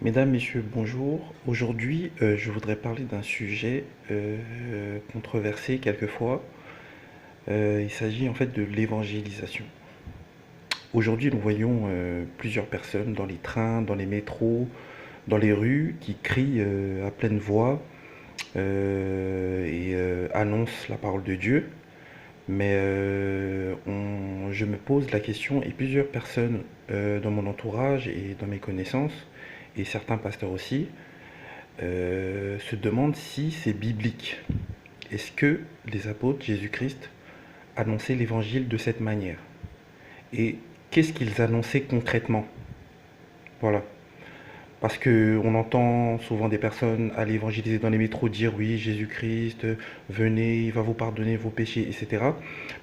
Mesdames, Messieurs, bonjour. Aujourd'hui, je voudrais parler d'un sujet controversé quelquefois. Il s'agit en fait de l'évangélisation. Aujourd'hui, nous voyons plusieurs personnes dans les trains, dans les métros, dans les rues qui crient à pleine voix et annoncent la parole de Dieu. Mais je me pose la question, et plusieurs personnes dans mon entourage et dans mes connaissances, et certains pasteurs aussi, se demande si c'est biblique. Est-ce que les apôtres Jésus-Christ annonçaient l'évangile de cette manière? Et qu'est-ce qu'ils annonçaient concrètement? Voilà. Parce que on entend souvent des personnes aller évangéliser dans les métros dire oui, Jésus-Christ, venez, il va vous pardonner vos péchés, etc.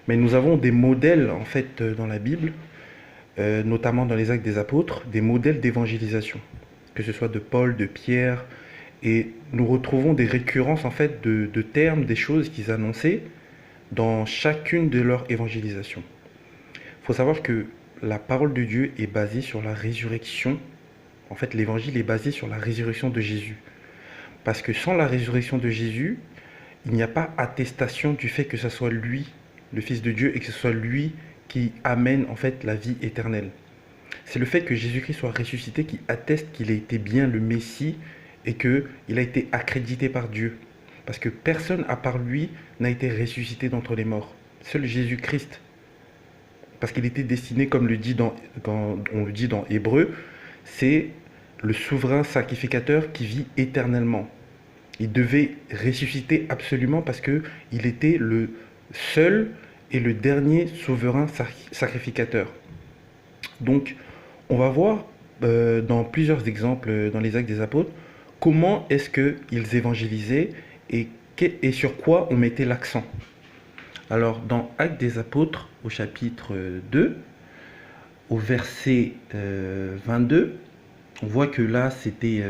Mais nous avons des modèles en fait dans la Bible, notamment dans les Actes des Apôtres, des modèles d'évangélisation, que ce soit de Paul, de Pierre, et nous retrouvons des récurrences en fait de termes, des choses qu'ils annonçaient dans chacune de leurs évangélisations. Il faut savoir que la parole de Dieu est basée sur la résurrection. En fait, l'évangile est basé sur la résurrection de Jésus. Parce que sans la résurrection de Jésus, il n'y a pas attestation du fait que ce soit lui, le Fils de Dieu, et que ce soit lui qui amène en fait la vie éternelle. C'est le fait que Jésus-Christ soit ressuscité qui atteste qu'il a été bien le Messie et qu'il a été accrédité par Dieu. Parce que personne à part lui n'a été ressuscité d'entre les morts. Seul Jésus-Christ. Parce qu'il était destiné, comme quand on le dit dans Hébreu, c'est le souverain sacrificateur qui vit éternellement. Il devait ressusciter absolument parce qu'il était le seul et le dernier souverain sacrificateur. Donc, on va voir dans plusieurs exemples dans les Actes des Apôtres comment est-ce qu'ils évangélisaient et sur quoi on mettait l'accent. Alors, dans Actes des Apôtres, au chapitre 2, au verset 22, on voit que là, il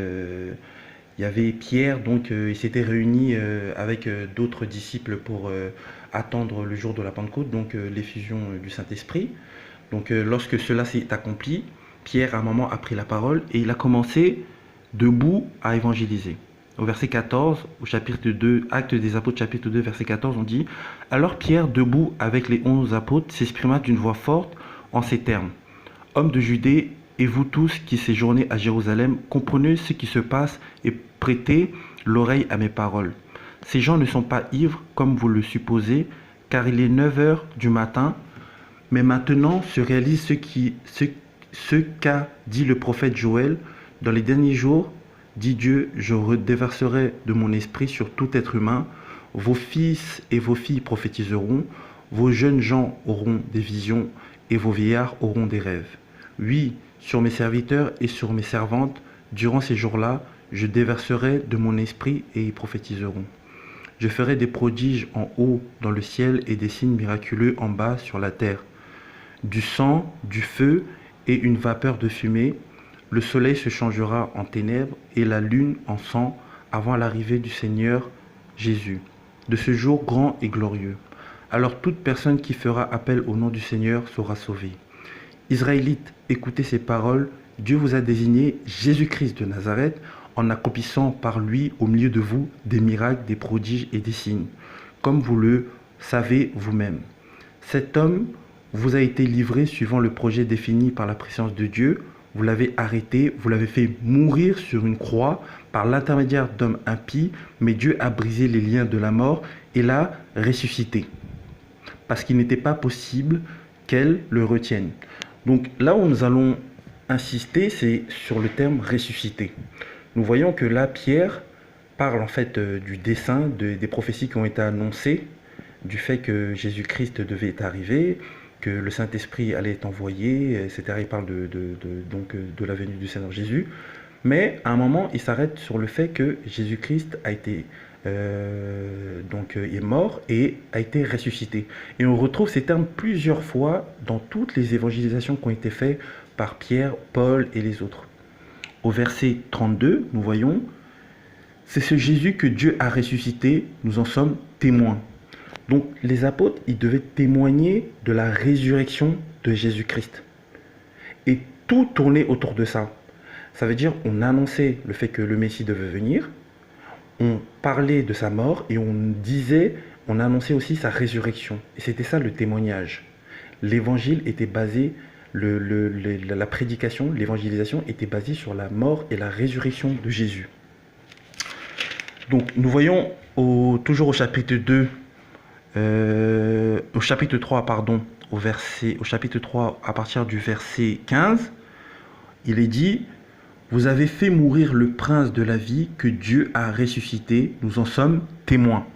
y avait Pierre, donc il s'était réuni avec d'autres disciples pour attendre le jour de la Pentecôte, donc l'effusion du Saint-Esprit. Donc lorsque cela s'est accompli, Pierre à un moment a pris la parole et il a commencé debout à évangéliser. Au verset 14, au chapitre 2, Actes des Apôtres, chapitre 2, verset 14, on dit « Alors Pierre, debout avec les 11 apôtres, s'exprima d'une voix forte en ces termes. Hommes de Judée, et vous tous qui séjournez à Jérusalem, comprenez ce qui se passe et prêtez l'oreille à mes paroles. Ces gens ne sont pas ivres, comme vous le supposez, car il est 9 heures du matin, mais maintenant se réalise ce qu'a dit le prophète Joël. Dans les derniers jours, dit Dieu, je déverserai de mon esprit sur tout être humain. Vos fils et vos filles prophétiseront, vos jeunes gens auront des visions et vos vieillards auront des rêves. Oui, sur mes serviteurs et sur mes servantes, durant ces jours-là, je déverserai de mon esprit et ils prophétiseront. Je ferai des prodiges en haut dans le ciel et des signes miraculeux en bas sur la terre. Du sang, du feu et une vapeur de fumée. Le soleil se changera en ténèbres et la lune en sang avant l'arrivée du Seigneur Jésus, de ce jour grand et glorieux. Alors toute personne qui fera appel au nom du Seigneur sera sauvée. Israélites, écoutez ces paroles. Dieu vous a désigné Jésus-Christ de Nazareth en accomplissant par lui au milieu de vous des miracles, des prodiges et des signes, comme vous le savez vous-même. Cet homme vous a été livré suivant le projet défini par la présence de Dieu. Vous l'avez arrêté, vous l'avez fait mourir sur une croix par l'intermédiaire d'hommes impies, mais Dieu a brisé les liens de la mort et l'a ressuscité, parce qu'il n'était pas possible qu'elle le retienne. Donc là où nous allons insister, c'est sur le terme ressuscité. Nous voyons que là, Pierre parle en fait du dessein, des prophéties qui ont été annoncées, du fait que Jésus-Christ devait arriver, que le Saint-Esprit allait être envoyé, etc. Il parle donc de la venue du Seigneur Jésus. Mais à un moment, il s'arrête sur le fait que Jésus-Christ a été est mort et a été ressuscité. Et on retrouve ces termes plusieurs fois dans toutes les évangélisations qui ont été faites par Pierre, Paul et les autres. Au verset 32, nous voyons, c'est ce Jésus que Dieu a ressuscité, nous en sommes témoins. Donc les apôtres, ils devaient témoigner de la résurrection de Jésus-Christ. Et tout tournait autour de ça. Ça veut dire on annonçait le fait que le Messie devait venir, on parlait de sa mort et on annonçait aussi sa résurrection. Et c'était ça le témoignage. L'évangile était basé, la prédication, l'évangélisation était basée sur la mort et la résurrection de Jésus. Donc nous voyons toujours au chapitre 2, au chapitre 3, pardon, au chapitre 3, à partir du verset 15, il est dit: vous avez fait mourir le prince de la vie que Dieu a ressuscité, nous en sommes témoins.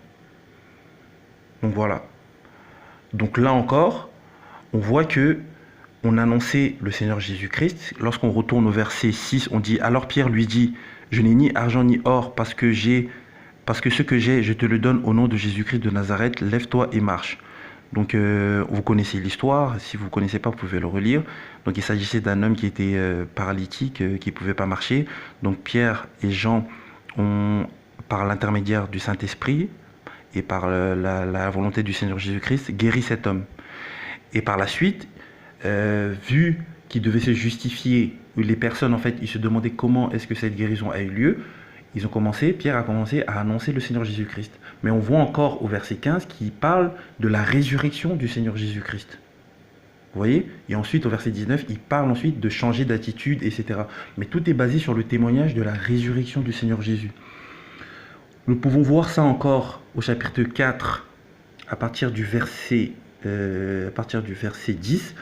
Donc voilà. Donc là encore, on voit que on annonçait le Seigneur Jésus-Christ. Lorsqu'on retourne au verset 6, on dit: alors Pierre lui dit: je n'ai ni argent ni or, parce que ce que j'ai, je te le donne au nom de Jésus-Christ de Nazareth, lève-toi et marche. Donc vous connaissez l'histoire, si vous ne connaissez pas, vous pouvez le relire. Donc il s'agissait d'un homme qui était paralytique, qui ne pouvait pas marcher. Donc Pierre et Jean ont, par l'intermédiaire du Saint-Esprit et par la volonté du Seigneur Jésus-Christ, guéri cet homme. Et par la suite, vu qu'il devait se justifier, les personnes en fait, ils se demandaient comment est-ce que cette guérison a eu lieu, Pierre a commencé à annoncer le Seigneur Jésus-Christ. Mais on voit encore au verset 15 qu'il parle de la résurrection du Seigneur Jésus-Christ. Vous voyez? Et ensuite, au verset 19, il parle ensuite de changer d'attitude, etc. Mais tout est basé sur le témoignage de la résurrection du Seigneur Jésus. Nous pouvons voir ça encore au chapitre 4, à partir du verset 10.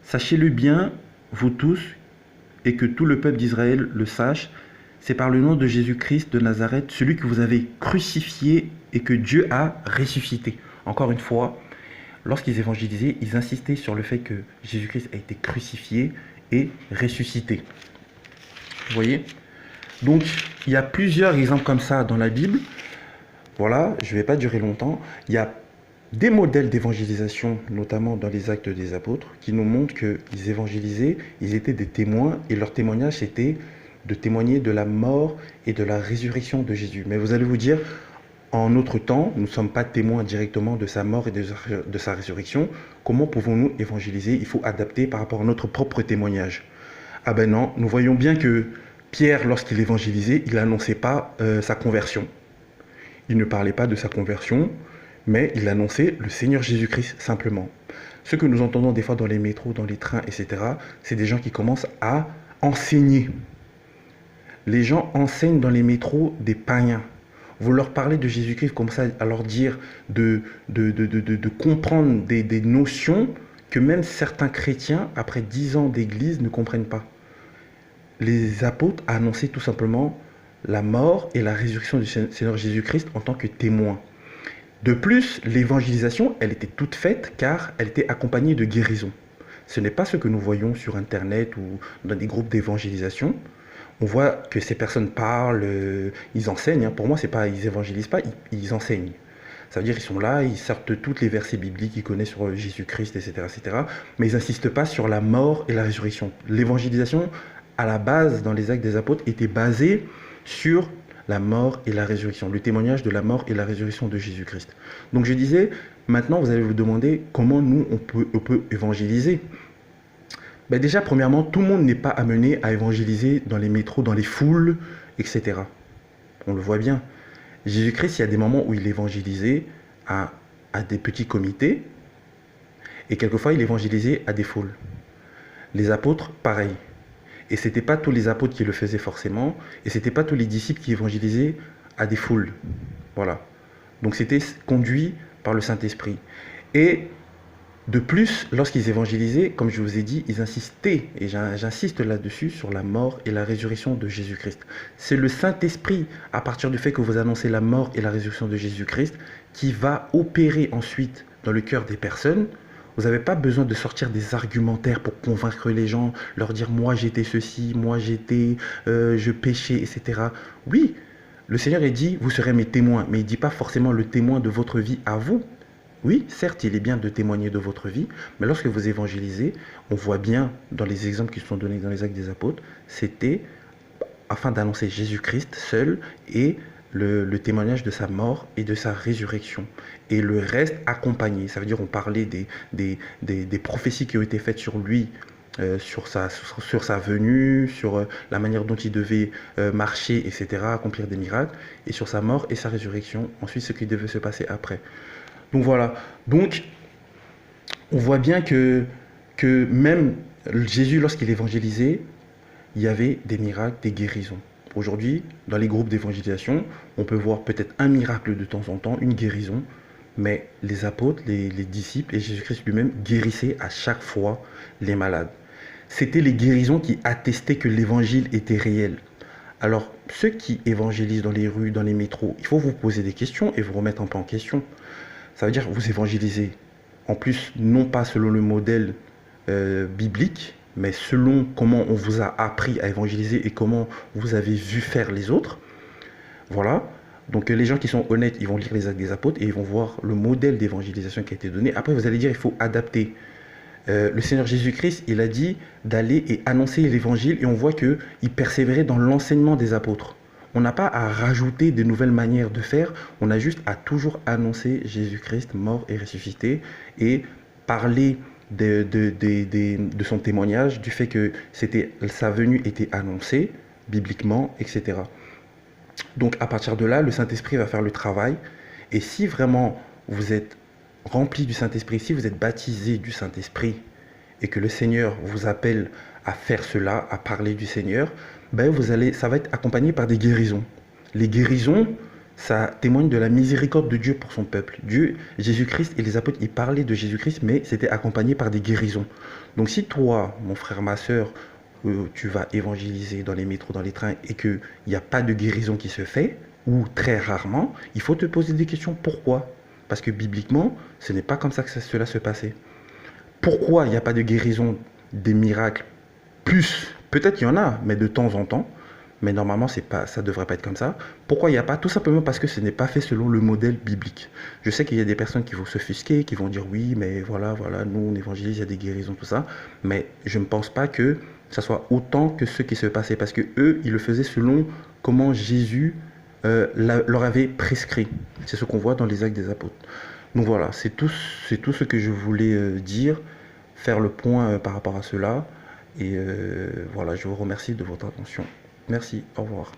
Sachez-le bien, vous tous, et que tout le peuple d'Israël le sache, c'est par le nom de Jésus-Christ de Nazareth, celui que vous avez crucifié et que Dieu a ressuscité. Encore une fois, lorsqu'ils évangélisaient, ils insistaient sur le fait que Jésus-Christ a été crucifié et ressuscité. Vous voyez? Donc, il y a plusieurs exemples comme ça dans la Bible. Voilà, je ne vais pas durer longtemps. Il y a des modèles d'évangélisation, notamment dans les Actes des Apôtres, qui nous montrent qu'ils évangélisaient, ils étaient des témoins, et leur témoignage, c'était de témoigner de la mort et de la résurrection de Jésus. Mais vous allez vous dire, en notre temps, nous ne sommes pas témoins directement de sa mort et de sa résurrection. Comment pouvons-nous évangéliser? Il faut adapter par rapport à notre propre témoignage. Ah ben non, nous voyons bien que Pierre, lorsqu'il évangélisait, il n'annonçait pas sa conversion. Il ne parlait pas de sa conversion, mais il annonçait le Seigneur Jésus-Christ simplement. Ce que nous entendons des fois dans les métros, dans les trains, etc., c'est des gens qui commencent à enseigner. Les gens enseignent dans les métros des païens. Vous leur parlez de Jésus-Christ, comme ça, à leur dire de comprendre des notions que même certains chrétiens, après 10 ans d'église, ne comprennent pas. Les apôtres annonçaient tout simplement la mort et la résurrection du Seigneur Jésus-Christ en tant que témoins. De plus, l'évangélisation, elle était toute faite car elle était accompagnée de guérison. Ce n'est pas ce que nous voyons sur Internet ou dans des groupes d'évangélisation. On voit que ces personnes parlent, ils enseignent. Pour moi, c'est pas, ils évangélisent pas, ils enseignent. Ça veut dire qu'ils sont là, ils sortent tous les versets bibliques qu'ils connaissent sur Jésus-Christ, etc., mais ils n'insistent pas sur la mort et la résurrection. L'évangélisation, à la base, dans les Actes des Apôtres, était basée sur la mort et la résurrection, le témoignage de la mort et la résurrection de Jésus-Christ. Donc je disais, maintenant vous allez vous demander comment nous, on peut évangéliser. Ben déjà, premièrement, tout le monde n'est pas amené à évangéliser dans les métros, dans les foules, etc. On le voit bien. Jésus-Christ, il y a des moments où il évangélisait à des petits comités, et quelquefois il évangélisait à des foules. Les apôtres, pareil. Et ce n'était pas tous les apôtres qui le faisaient forcément, et ce n'était pas tous les disciples qui évangélisaient à des foules. Voilà. Donc c'était conduit par le Saint-Esprit. Et de plus, lorsqu'ils évangélisaient, comme je vous ai dit, ils insistaient, et j'insiste là-dessus, sur la mort et la résurrection de Jésus-Christ. C'est le Saint-Esprit, à partir du fait que vous annoncez la mort et la résurrection de Jésus-Christ, qui va opérer ensuite dans le cœur des personnes. Vous n'avez pas besoin de sortir des argumentaires pour convaincre les gens, leur dire « moi j'étais ceci, moi j'étais, je péchais, etc. » Oui, le Seigneur il dit « vous serez mes témoins », mais il ne dit pas forcément le témoin de votre vie à vous. Oui, certes, il est bien de témoigner de votre vie, mais lorsque vous évangélisez, on voit bien dans les exemples qui sont donnés dans les Actes des Apôtres, c'était afin d'annoncer Jésus-Christ seul et le témoignage de sa mort et de sa résurrection. Et le reste accompagné, ça veut dire on parlait des prophéties qui ont été faites sur lui sur sa venue, sur la manière dont il devait marcher, etc., accomplir des miracles, et sur sa mort et sa résurrection, ensuite ce qui devait se passer après. Donc voilà, donc on voit bien que même Jésus, lorsqu'il évangélisait, il y avait des miracles, des guérisons. Aujourd'hui, dans les groupes d'évangélisation, on peut voir peut-être un miracle de temps en temps, une guérison, mais les apôtres, les disciples et Jésus-Christ lui-même guérissaient à chaque fois les malades. C'était les guérisons qui attestaient que l'évangile était réel. Alors, ceux qui évangélisent dans les rues, dans les métros, il faut vous poser des questions et vous remettre un peu en question. Ça veut dire que vous évangélisez, en plus, non pas selon le modèle biblique, mais selon comment on vous a appris à évangéliser et comment vous avez vu faire les autres. Voilà. Donc les gens qui sont honnêtes, ils vont lire les actes des apôtres et ils vont voir le modèle d'évangélisation qui a été donné. Après, vous allez dire, il faut adapter. Le Seigneur Jésus-Christ, il a dit d'aller et annoncer l'évangile et on voit qu'il persévérait dans l'enseignement des apôtres. On n'a pas à rajouter de nouvelles manières de faire, on a juste à toujours annoncer Jésus-Christ mort et ressuscité et parler de son témoignage, du fait que sa venue était annoncée bibliquement, etc. Donc à partir de là, le Saint-Esprit va faire le travail. Et si vraiment vous êtes rempli du Saint-Esprit, si vous êtes baptisé du Saint-Esprit et que le Seigneur vous appelle à faire cela, à parler du Seigneur, ben ça va être accompagné par des guérisons. Les guérisons, ça témoigne de la miséricorde de Dieu pour son peuple. Dieu, Jésus-Christ et les apôtres, ils parlaient de Jésus-Christ, mais c'était accompagné par des guérisons. Donc si toi, mon frère, ma soeur, tu vas évangéliser dans les métros, dans les trains, et qu'il n'y a pas de guérison qui se fait, ou très rarement, il faut te poser des questions. Pourquoi? Parce que bibliquement, ce n'est pas comme ça que cela se passait. Pourquoi il n'y a pas de guérison, des miracles? Plus, peut-être il y en a, mais de temps en temps. Mais normalement, ça ne devrait pas être comme ça. Pourquoi il n'y a pas? Tout simplement parce que ce n'est pas fait selon le modèle biblique. Je sais qu'il y a des personnes qui vont s'offusquer, qui vont dire oui, mais voilà, nous on évangélise, il y a des guérisons, tout ça. Mais je ne pense pas que ça soit autant que ce qui se passait. Parce que eux, ils le faisaient selon comment Jésus leur avait prescrit. C'est ce qu'on voit dans les actes des apôtres. Donc voilà, c'est tout ce que je voulais dire, faire le point par rapport à cela. Et voilà, je vous remercie de votre attention. Merci, au revoir.